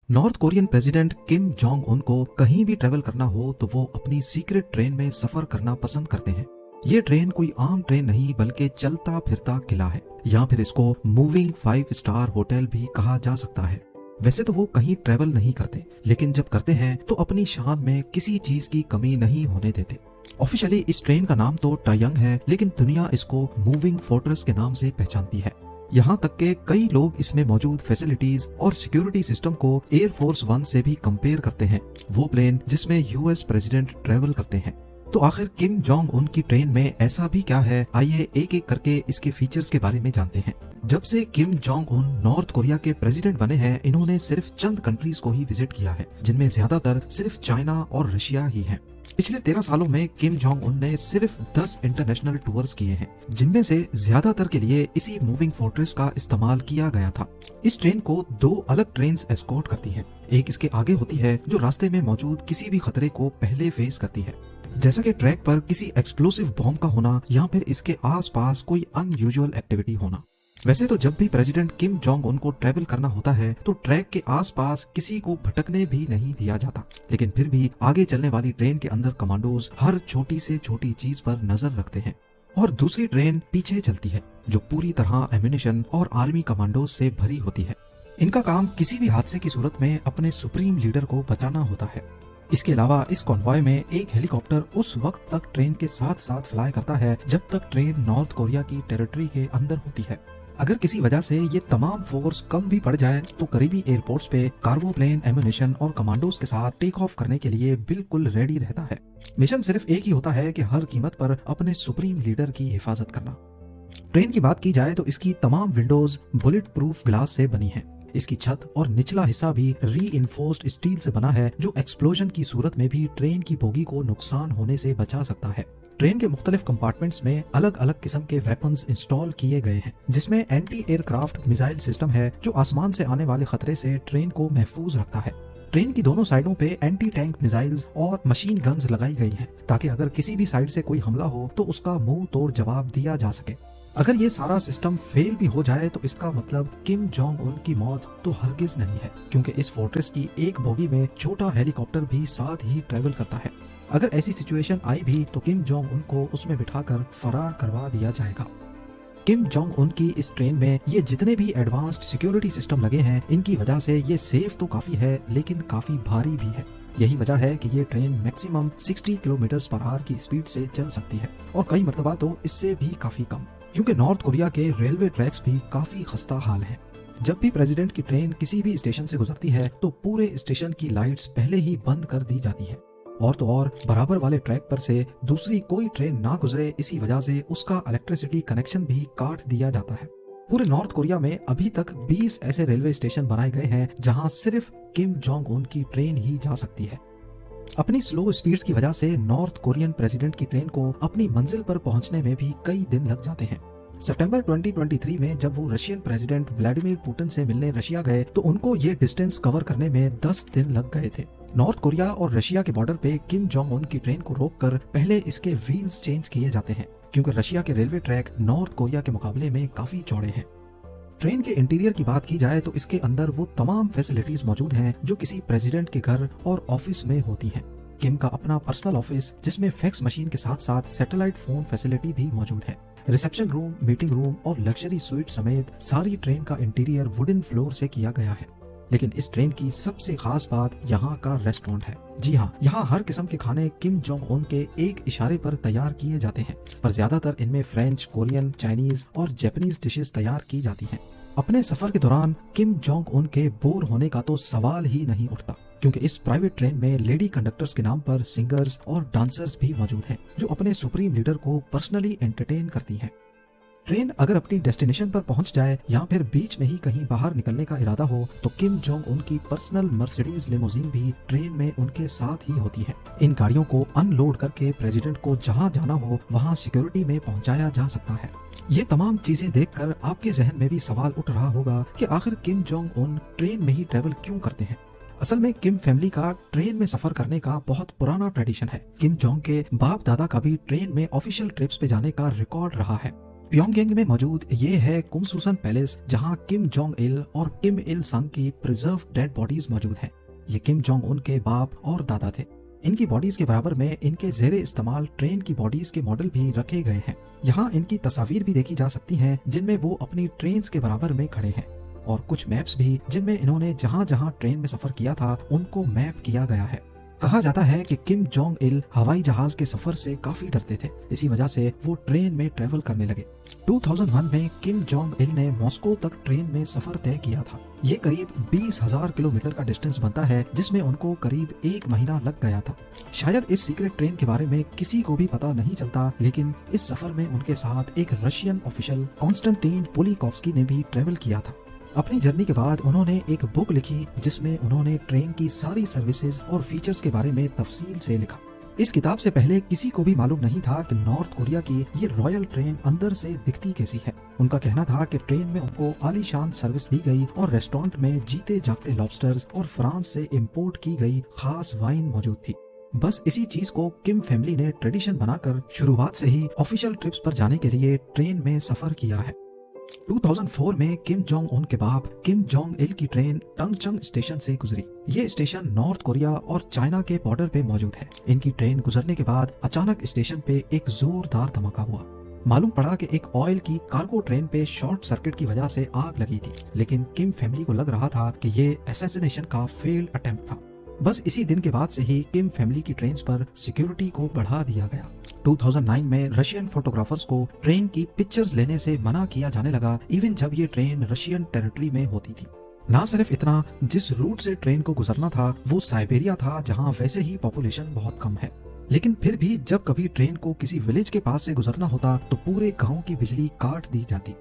North Korean president Kim Jong Un को कहीं भी ट्रेवल करना हो तो वो अपनी सीक्रेट ट्रेन में सफर करना पसंद करते हैं। ये ट्रेन कोई आम ट्रेन नहीं बल्कि चलता फिरता किला है, या फिर इसको मूविंग 5 स्टार होटल भी कहा जा सकता है। वैसे तो वो कहीं ट्रेवल नहीं करते, लेकिन जब करते हैं तो अपनी शान में किसी चीज की कमी नहीं होने देते। ऑफिशियली इस ट्रेन का नाम तो टायंग है, लेकिन दुनिया इसको मूविंग फोर्ट्रेस के नाम से पहचानती है। यहाँ तक के कई लोग इसमें मौजूद फैसिलिटीज और सिक्योरिटी सिस्टम को एयरफोर्स 1 से भी कंपेयर करते हैं, वो प्लेन जिसमें यूएस प्रेसिडेंट ट्रेवल करते हैं। तो आखिर किम जोंग उन की ट्रेन में ऐसा भी क्या है, आइए एक एक करके इसके फीचर्स के बारे में जानते हैं। जब से Kim Jong Un north Korea के प्रेसिडेंट बने हैं, इन्होंने सिर्फ चंद कंट्रीज को ही विजिट किया है, जिनमें ज्यादातर सिर्फ चाइना और रशिया ही हैं। पिछले 13 सालों में किम जोंग उन ने सिर्फ 10 इंटरनेशनल टूर्स किए हैं, जिनमें से ज्यादातर के लिए इसी मूविंग फोर्ट्रेस का इस्तेमाल किया गया था। इस ट्रेन को 2 अलग ट्रेन एस्कॉर्ट करती हैं। एक इसके आगे होती है जो रास्ते में मौजूद किसी भी खतरे को पहले फेस करती है, जैसा कि ट्रैक पर किसी एक्सप्लोसिव बॉम्ब का होना या फिर इसके आसपास कोई अनयूजुअल एक्टिविटी होना। वैसे तो जब भी प्रेसिडेंट किम जोंग उन को ट्रैवल करना होता है तो ट्रैक के आसपास किसी को भटकने भी नहीं दिया जाता, लेकिन फिर भी आगे चलने वाली ट्रेन के अंदर कमांडोज हर छोटी से छोटी चीज पर नजर रखते हैं और दूसरी ट्रेन पीछे चलती है जो पूरी तरह एम्युनिशन और आर्मी कमांडोज से भरी होती है। इनका काम किसी भी हादसे की सूरत में अपने सुप्रीम लीडर को बचाना होता है। इसके अलावा इस कॉन्वॉय में एक हेलीकॉप्टर उस वक्त तक ट्रेन के साथ साथ फ्लाई करता है जब तक ट्रेन नॉर्थ कोरिया की टेरिटरी के अंदर होती है। अगर किसी वजह से ये तमाम फोर्स कम भी पड़ जाए तो करीबी एयरपोर्ट्स पे कार्गो प्लेन, एम्युनिशन और कमांडोज के साथ टेक ऑफ करने के लिए बिल्कुल रेडी रहता है। मिशन सिर्फ एक ही होता है कि हर कीमत पर अपने सुप्रीम लीडर की हिफाजत करना। ट्रेन की बात की जाए तो इसकी तमाम विंडोज बुलेट प्रूफ ग्लास से बनी है। इसकी छत और निचला हिस्सा भी रीइंफोर्स्ड स्टील से बना है, जो एक्सप्लोजन की सूरत में भी ट्रेन की बोगी को नुकसान होने से बचा सकता है। ट्रेन के मुख्तलिफ कंपार्टमेंट्स में अलग अलग किस्म के वेपन्स इंस्टॉल किए गए हैं, जिसमें एंटी एयरक्राफ्ट मिसाइल सिस्टम है जो आसमान से आने वाले खतरे से ट्रेन को महफूज रखता है। ट्रेन की दोनों साइडों पे एंटी टैंक मिसाइल्स और मशीन गन्स लगाई गई हैं, ताकि अगर किसी भी साइड से कोई हमला हो तो उसका मुंह तोड़ जवाब दिया जा सके। अगर ये सारा सिस्टम फेल भी हो जाए तो इसका मतलब किम जोंग उन की मौत तो हरगिज नहीं है, क्योंकि इस फोर्ट्रेस की एक बोगी में छोटा हेलीकॉप्टर भी साथ ही ट्रेवल करता है। अगर ऐसी सिचुएशन आई भी तो किम जोंग उन को उसमें बिठाकर फरार करवा दिया जाएगा। किम जोंग उन की इस ट्रेन में ये जितने भी एडवांस्ड सिक्योरिटी सिस्टम लगे हैं, इनकी वजह से ये सेफ तो काफी है, लेकिन काफी भारी भी है। यही वजह है कि ये ट्रेन मैक्सिमम 60 किलोमीटर/आवर की स्पीड से चल सकती है, और कई मरतबा तो इससे भी काफी कम, क्योंकि नॉर्थ कोरिया के रेलवे ट्रैक्स भी काफी खस्ता हाल है। जब भी प्रेसिडेंट की ट्रेन किसी भी स्टेशन से गुजरती है तो पूरे स्टेशन की लाइट्स पहले ही बंद कर दी जाती है, और तो और बराबर वाले ट्रैक पर से दूसरी कोई ट्रेन ना गुजरे, इसी वजह से उसका इलेक्ट्रिसिटी कनेक्शन भी काट दिया जाता है। पूरे नॉर्थ कोरिया में अभी तक 20 ऐसे रेलवे स्टेशन बनाए गए हैं जहां सिर्फ किम जोंग उन की ट्रेन ही जा सकती है। अपनी स्लो स्पीड्स की वजह से नॉर्थ कोरियन प्रेसिडेंट की ट्रेन को अपनी मंजिल पर पहुंचने में भी कई दिन लग जाते हैं। सितंबर 2023 में जब वो रशियन प्रेसिडेंट व्लादिमीर पुतिन से मिलने रशिया गए तो उनको ये डिस्टेंस कवर करने में 10 दिन लग गए थे। नॉर्थ कोरिया और रशिया के बॉर्डर पे किम जोंग उन की ट्रेन को रोककर पहले इसके व्हील्स चेंज किए जाते हैं, क्योंकि रशिया के रेलवे ट्रैक नॉर्थ कोरिया के मुकाबले में काफी चौड़े हैं। ट्रेन के इंटीरियर की बात की जाए तो इसके अंदर वो तमाम फैसिलिटीज मौजूद हैं जो किसी प्रेसिडेंट के घर और ऑफिस में होती हैं। किम का अपना पर्सनल ऑफिस, जिसमें फैक्स मशीन के साथ साथ सैटेलाइट फोन फैसिलिटी भी मौजूद है। रिसेप्शन रूम, मीटिंग रूम और लग्जरी स्वीट समेत सारी ट्रेन का इंटीरियर वुडन फ्लोर से किया गया है। लेकिन इस ट्रेन की सबसे खास बात यहाँ का रेस्टोरेंट है। जी हाँ, यहाँ हर किस्म के खाने किम जोंग उन के एक इशारे पर तैयार किए जाते हैं, पर ज्यादातर इनमें फ्रेंच, कोरियन, चाइनीज और जापानीज डिशेस तैयार की जाती हैं। अपने सफर के दौरान किम जोंग उन के बोर होने का तो सवाल ही नहीं उठता, क्योंकि इस प्राइवेट ट्रेन में लेडी कंडक्टर्स के नाम पर सिंगर्स और डांसर्स भी मौजूद हैं, जो अपने सुप्रीम लीडर को पर्सनली एंटरटेन करती हैं। ट्रेन अगर अपनी डेस्टिनेशन पर पहुंच जाए या फिर बीच में ही कहीं बाहर निकलने का इरादा हो तो किम जोंग उन की पर्सनल मर्सिडीज लिमोजीन भी ट्रेन में उनके साथ ही होती है। इन गाड़ियों को अनलोड करके प्रेसिडेंट को जहां जाना हो वहां सिक्योरिटी में पहुंचाया जा सकता है। ये तमाम चीजें देखकर आपके जहन में भी सवाल उठ रहा होगा कि आखिर किम जोंग उन ट्रेन में ही ट्रेवल क्यों करते हैं। असल में किम फैमिली का ट्रेन में सफर करने का बहुत पुराना ट्रेडिशन है। किम जोंग के बाप दादा का भी ट्रेन में ऑफिशियल ट्रिप्स पे जाने का रिकॉर्ड रहा है। प्योंगयांग में मौजूद ये है कुमसुसन पैलेस, जहां किम जोंग इल और किम इल संग की प्रिजर्व डेड बॉडीज मौजूद हैं। ये किम जोंग उन के बाप और दादा थे। इनकी बॉडीज के बराबर में इनके जेरे इस्तेमाल ट्रेन की बॉडीज के मॉडल भी रखे गए हैं। यहाँ इनकी तस्वीर भी देखी जा सकती हैं, जिनमें वो अपनी ट्रेन के बराबर में खड़े हैं, और कुछ मैप्स भी जिनमें इन्होंने जहाँ जहाँ ट्रेन में सफर किया था उनको मैप किया गया है। कहा जाता है कि किम जोंग इल हवाई जहाज के सफर से काफी डरते थे, इसी वजह से वो ट्रेन में ट्रेवल करने लगे। 2001 में किम जोंग इल ने मॉस्को तक ट्रेन में सफर तय किया था। ये करीब 20,000 किलोमीटर का डिस्टेंस बनता है, जिसमें उनको करीब 1 महीना लग गया था। शायद इस सीक्रेट ट्रेन के बारे में किसी को भी पता नहीं चलता, लेकिन इस सफर में उनके साथ एक रशियन ऑफिशियल कॉन्स्टेंटीन पोलिकोव्स्की ने भी ट्रेवल किया था। अपनी जर्नी के बाद उन्होंने एक बुक लिखी, जिसमें उन्होंने ट्रेन की सारी सर्विसेज और फीचर्स के बारे में तफसील से लिखा। इस किताब से पहले किसी को भी मालूम नहीं था कि नॉर्थ कोरिया की ये रॉयल ट्रेन अंदर से दिखती कैसी है। उनका कहना था कि ट्रेन में उनको आलीशान सर्विस दी गई और रेस्टोरेंट में जीते जागते लॉबस्टर्स और फ्रांस से इम्पोर्ट की गई खास वाइन मौजूद थी। बस इसी चीज को किम फैमिली ने ट्रेडिशन बनाकर शुरुआत से ही ऑफिशियल ट्रिप्स पर जाने के लिए ट्रेन में सफर किया है। 2004 में किम जोंग उन के बाप किम जोंग इल की ट्रेन टंगचंग स्टेशन से गुजरी। ये स्टेशन नॉर्थ कोरिया और चाइना के बॉर्डर पे मौजूद है। इनकी ट्रेन गुजरने के बाद अचानक स्टेशन पे एक जोरदार धमाका हुआ। मालूम पड़ा कि एक ऑयल की कार्गो ट्रेन पे शॉर्ट सर्किट की वजह से आग लगी थी, लेकिन किम फैमिली को लग रहा था कि ये असैसिनेशन का फेल्ड अटेम्प्ट था। बस इसी दिन के बाद से ही किम फैमिली की ट्रेन पर सिक्योरिटी को बढ़ा दिया गया। 2009 में रशियन फोटोग्राफर्स को ट्रेन की पिक्चर्स लेने से मना किया जाने लगा, इवन जब ये ट्रेन रशियन टेरिटरी में होती थी। ना सिर्फ इतना, जिस रूट से ट्रेन को गुजरना था वो साइबेरिया था, जहां वैसे ही पॉपुलेशन बहुत कम है, लेकिन फिर भी जब कभी ट्रेन को किसी विलेज के पास से गुजरना होता तो पूरे गांव की बिजली काट दी जाती।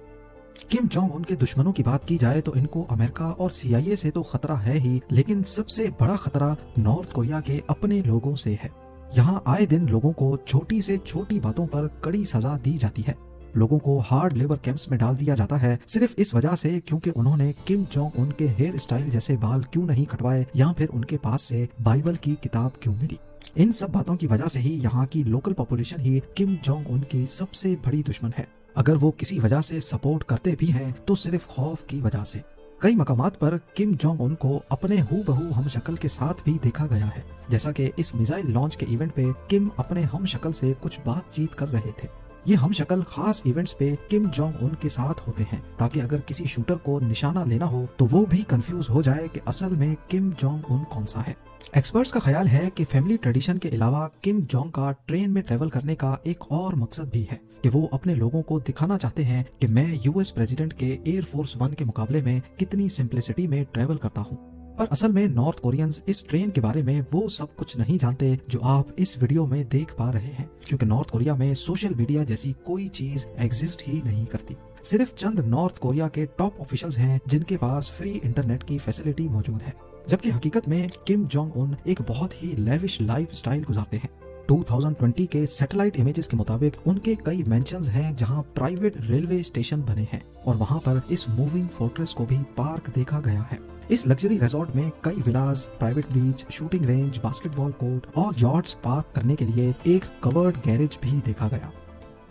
किम जोंग उन के दुश्मनों की बात की जाए तो इनको अमेरिका और CIA से तो खतरा है ही, लेकिन सबसे बड़ा खतरा नॉर्थ कोरिया के अपने लोगों से है। यहाँ आए दिन लोगों को छोटी से छोटी बातों पर कड़ी सजा दी जाती है। लोगों को हार्ड लेबर कैंप्स में डाल दिया जाता है, सिर्फ इस वजह से क्योंकि उन्होंने किम जोंग उन के हेयर स्टाइल जैसे बाल क्यों नहीं कटवाए, या फिर उनके पास से बाइबल की किताब क्यों मिली। इन सब बातों की वजह से ही यहाँ की लोकल पॉपुलेशन ही किम जोंग उन की सबसे बड़ी दुश्मन है। अगर वो किसी वजह से सपोर्ट करते भी हैं तो सिर्फ खौफ की वजह से। कई मकामात पर किम जोंग उन को अपने हूबहू हमशक्ल के साथ भी देखा गया है, जैसा कि इस मिसाइल लॉन्च के इवेंट पे किम अपने हमशक्ल से कुछ बातचीत कर रहे थे। ये हमशक्ल खास इवेंट्स पे किम जोंग उन के साथ होते हैं, ताकि अगर किसी शूटर को निशाना लेना हो तो वो भी कंफ्यूज हो जाए कि असल में किम जोंग उन कौन सा है। एक्सपर्ट्स का ख्याल है कि फैमिली ट्रेडिशन के अलावा किम जोंग का ट्रेन में ट्रेवल करने का एक और मकसद भी है कि वो अपने लोगों को दिखाना चाहते हैं कि मैं US प्रेसिडेंट के एयर फोर्स 1 के मुकाबले में कितनी सिंप्लिसिटी में ट्रेवल करता हूँ। पर असल में नॉर्थ कोरियंस इस ट्रेन के बारे में वो सब कुछ नहीं जानते जो आप इस वीडियो में देख पा रहे हैं, क्योंकि नॉर्थ कोरिया में सोशल मीडिया जैसी कोई चीज एग्जिस्ट ही नहीं करती। सिर्फ चंद नॉर्थ कोरिया के टॉप ऑफिशियल्स हैं जिनके पास फ्री इंटरनेट की फैसिलिटी मौजूद है, जबकि हकीकत में किम जोंग उन एक बहुत ही लेविश लाइफ स्टाइल गुजारते हैं। 2020 के सैटेलाइट इमेजेस के मुताबिक उनके कई मेंशंस हैं जहां प्राइवेट रेलवे स्टेशन बने हैं, और वहां पर इस मूविंग फोर्ट्रेस को भी पार्क देखा गया है। इस लग्जरी रिजॉर्ट में कई villas, private beach, shooting range, basketball court और यॉट्स पार्क करने के लिए एक कवर्ड गैरेज भी देखा गया।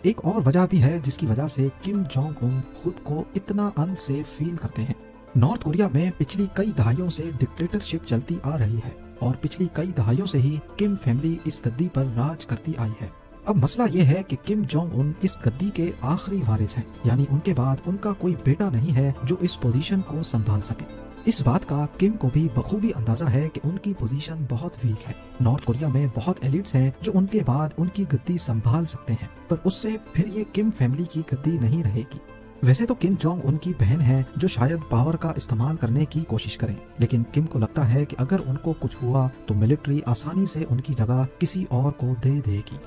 एक और वजह भी है जिसकी वजह से किम जोंग उन खुद को इतना अनसेफ फील करते हैं। नॉर्थ कोरिया में पिछली कई दहाइयों से डिक्टेटरशिप चलती आ रही है, और पिछली कई दहाइयों से ही किम फैमिली इस गद्दी पर राज करती आई है। अब मसला ये है कि किम जोंग उन इस गद्दी के आखिरी वारिस हैं, यानी उनके बाद उनका कोई बेटा नहीं है जो इस पोजीशन को संभाल सके। इस बात का किम को भी बखूबी अंदाजा है कि उनकी पोजीशन बहुत वीक है। नॉर्थ कोरिया में बहुत एलिट्स हैं जो उनके बाद उनकी गद्दी संभाल सकते हैं, पर उससे फिर ये किम फैमिली की गद्दी नहीं रहेगी। वैसे तो किम जोंग उनकी बहन है जो शायद पावर का इस्तेमाल करने की कोशिश करें, लेकिन किम को लगता है कि अगर उनको कुछ हुआ तो मिलिट्री आसानी से उनकी जगह किसी और को दे देगी।